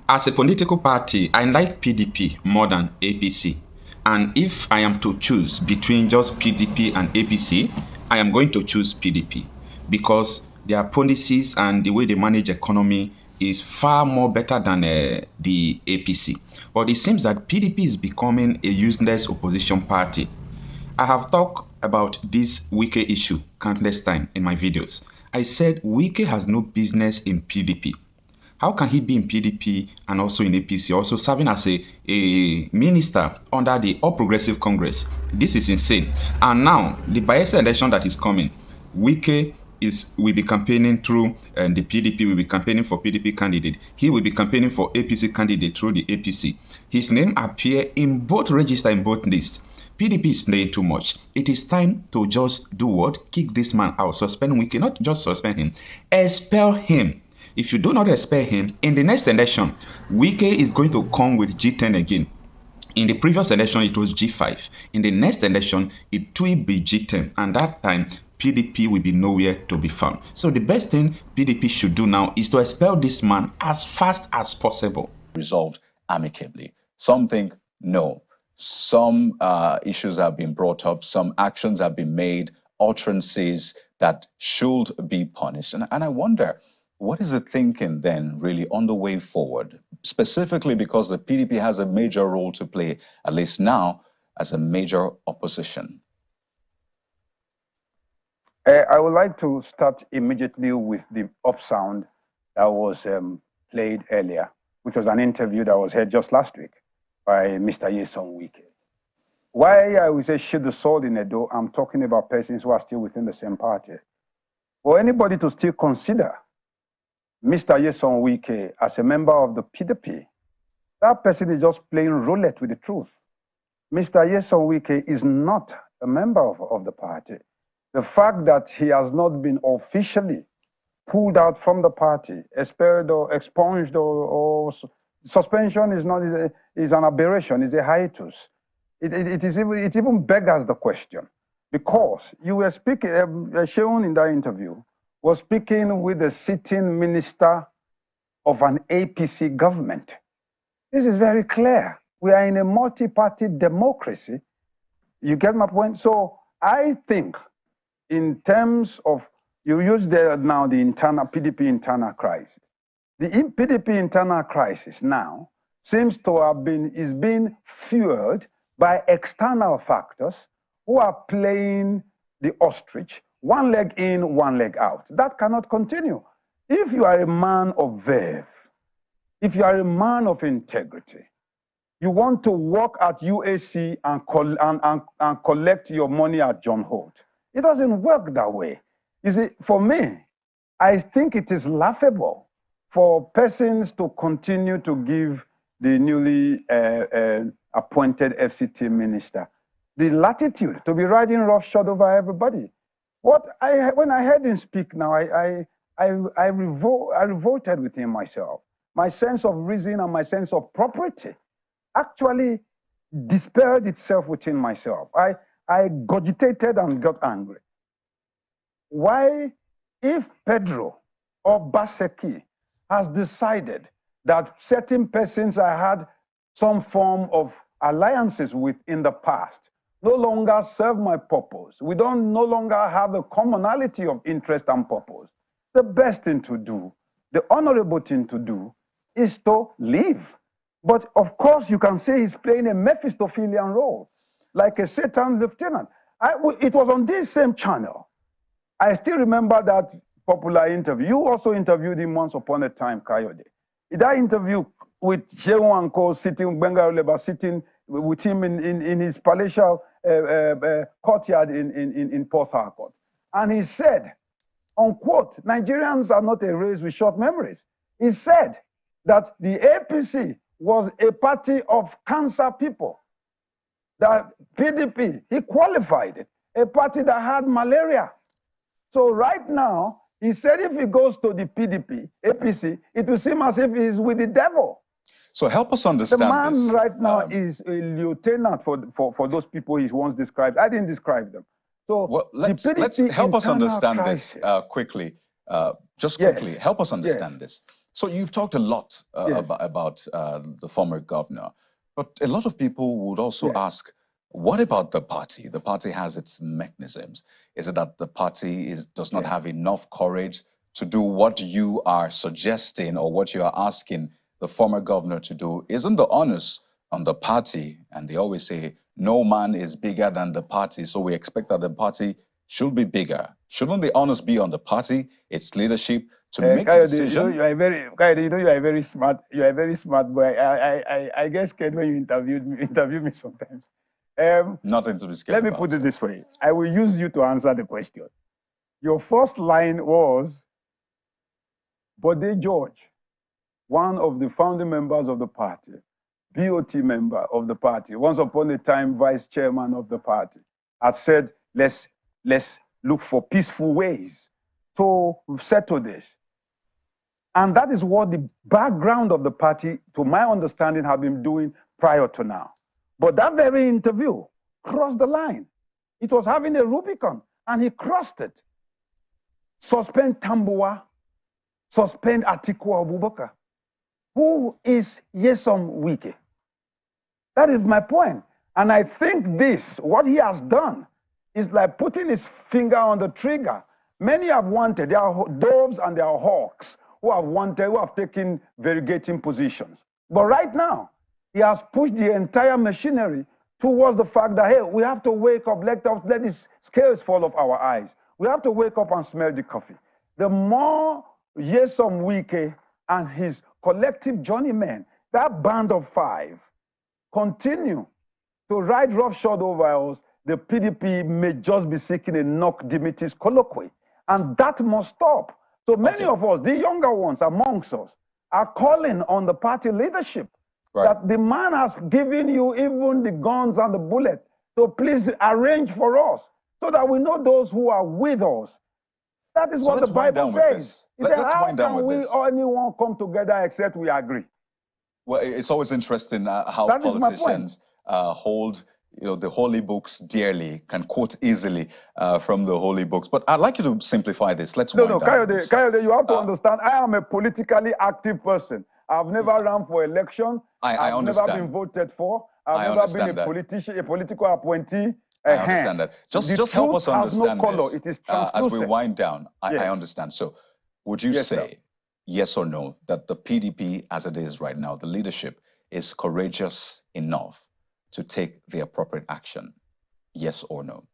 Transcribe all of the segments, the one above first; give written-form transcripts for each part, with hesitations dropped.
As a political party, I like PDP more than APC. And if I am to choose between just PDP and APC, I am going to choose PDP because their policies and the way they manage economy is far more better than the APC. But it seems that PDP is becoming a useless opposition party. I have talked about this Wike issue countless times in my videos. I said Wike has no business in PDP. How can he be in PDP and also in APC, also serving as a minister under the All Progressive Congress? This is insane. And now, the Bayelsa election that is coming, Wike will be campaigning through the PDP, will be campaigning for PDP candidate. He will be campaigning for APC candidate through the APC. His name appear in both register, in both lists. PDP is playing too much. It is time to just do what? Kick this man out. Suspend Wike, not just suspend him. Expel him. If you do not expel him, in the next election, Wike is going to come with G10 again. In the previous election, it was G5. In the next election, it will be G10. And that time, PDP will be nowhere to be found. So the best thing PDP should do now is to expel this man as fast as possible. Resolved amicably. Some think no. Some issues have been brought up. Some actions have been made, utterances that should be punished. And I wonder, what is the thinking then really on the way forward, specifically because the PDP has a major role to play, at least now, as a major opposition? I would like to start immediately with the up sound that was played earlier, which was an interview that was heard just last week by Mr. Nyesom Wike. Why I would say shoot the sword in a door, I'm talking about persons who are still within the same party. For anybody to still consider Mr. Nyesom Wike as a member of the PDP, that person is just playing roulette with the truth. Mr. Nyesom Wike is not a member of the party. The fact that he has not been officially pulled out from the party, expelled or expunged or suspension is an aberration, is a hiatus. It even beggars the question, because you were speaking, shown in that interview, was speaking with the sitting minister of an APC government. This is very clear. We are in a multi-party democracy. You get my point? So I think in terms of, you use now the internal PDP internal crisis. The PDP internal crisis now seems to have is being fueled by external factors who are playing the ostrich, one leg in, one leg out. That cannot continue. If you are a man of verve, if you are a man of integrity, you want to work at UAC and collect your money at John Holt. It doesn't work that way. You see, for me, I think it is laughable for persons to continue to give the newly appointed FCT minister the latitude to be riding roughshod over everybody. When I heard him speak now, I revolted within myself. My sense of reason and my sense of propriety actually despaired itself within myself. I cogitated and got angry. Why, if Pedro or Baseki has decided that certain persons I had some form of alliances with in the past no longer serve my purpose, we no longer have a commonality of interest and purpose, the best thing to do, the honorable thing to do, is to leave. But of course, you can say he's playing a Mephistophelian role, like a Satan lieutenant. It was on this same channel. I still remember that popular interview. You also interviewed him once upon a time, Kayode. That interview with Shehu and Co. sitting, Benga Oleba sitting with him in his palatial courtyard in Port Harcourt. And he said, unquote, Nigerians are not a race with short memories. He said that the APC was a party of cancer people. The PDP, he qualified it, a party that had malaria. So right now, he said if he goes to the PDP, APC, it will seem as if he's with the devil. So help us understand this. The man right now is a lieutenant for those people he once described. I didn't describe them. So well, let's help us understand this quickly. Just quickly, help us understand this. So you've talked a lot Yes. about the former governor, but a lot of people would also Yes. ask, what about the party? The party has its mechanisms. Is it that the party does not Yes. have enough courage to do what you are suggesting or what you are asking the former governor to do? Isn't the onus on the party? And they always say, no man is bigger than the party, so we expect that the party should be bigger. Shouldn't the onus be on the party, its leadership, to make a decision? You know, you are a very smart. You are a very smart boy. I get scared when you interview me sometimes. Nothing to be scared Let me about. put it this way. I will use you to answer the question. Your first line was, Bode George, one of the founding members of the party, BOT member of the party, once upon a time vice chairman of the party, had said, let's look for peaceful ways to settle this. And that is what the background of the party, to my understanding, have been doing prior to now. But that very interview crossed the line. It was having a Rubicon, and he crossed it. Suspend Tambuwa, suspend Atiku Abubakar. Who is Nyesom Wike? That is my point. And I think this, what he has done, is like putting his finger on the trigger. Many have wanted, there are doves and there are hawks who have taken variegating positions. But right now, he has pushed the entire machinery towards the fact that, hey, we have to wake up, let these scales fall off our eyes. We have to wake up and smell the coffee. The more Nyesom Wike and his collective journeymen, that band of 5, continue to ride roughshod over us, the PDP may just be seeking a knock Dimitis colloquy. And that must stop. So many of us, the younger ones amongst us, are calling on the party leadership that the man has given you even the guns and the bullets. So please arrange for us so that we know those who are with us. That is what the Bible says. He said, how can we anyone come together except we agree? Well, it's always interesting how politicians hold the holy books dearly, can quote easily from the holy books. But I'd like you to simplify this. Let's wind down. Kayode, you have to understand, I am a politically active person. I've never run for election. I've never been voted for. I've never been a politician, a political appointee. I understand that. Just help us understand no color. this. It is as we wind down, I understand. So would you say, yes or no, that the PDP, as it is right now, the leadership is courageous enough to take the appropriate action? Yes or no?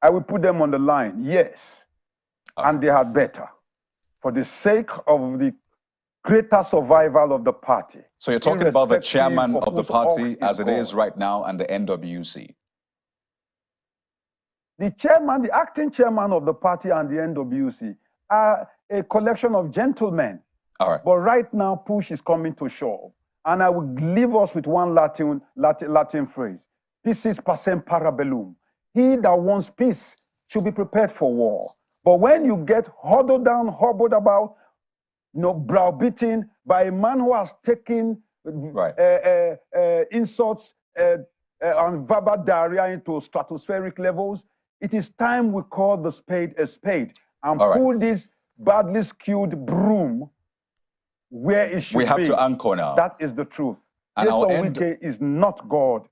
I will put them on the line, yes. And they had better, for the sake of the greater survival of the party. So you're talking about the chairman of the party as it is right now and the NWC? The chairman, the acting chairman of the party and the NWC are a collection of gentlemen. All right. But right now, push is coming to shore. And I will leave us with one Latin phrase. Peace pacem para bellum. He that wants peace should be prepared for war. But when you get huddled down, hobbled about, browbeaten by a man who has taken insults and verbal diarrhea into stratospheric levels, it is time we call the spade a spade and pull this badly skewed broom where it should be. We have to anchor now. That is the truth. And Wike is not God.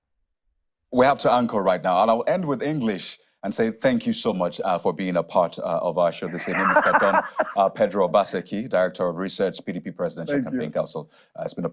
We have to anchor right now. And I'll end with English and say thank you so much for being a part of our show this evening, Mr. Don Pedro Obaseki, Director of Research, PDP Presidential Campaign Council. It's been a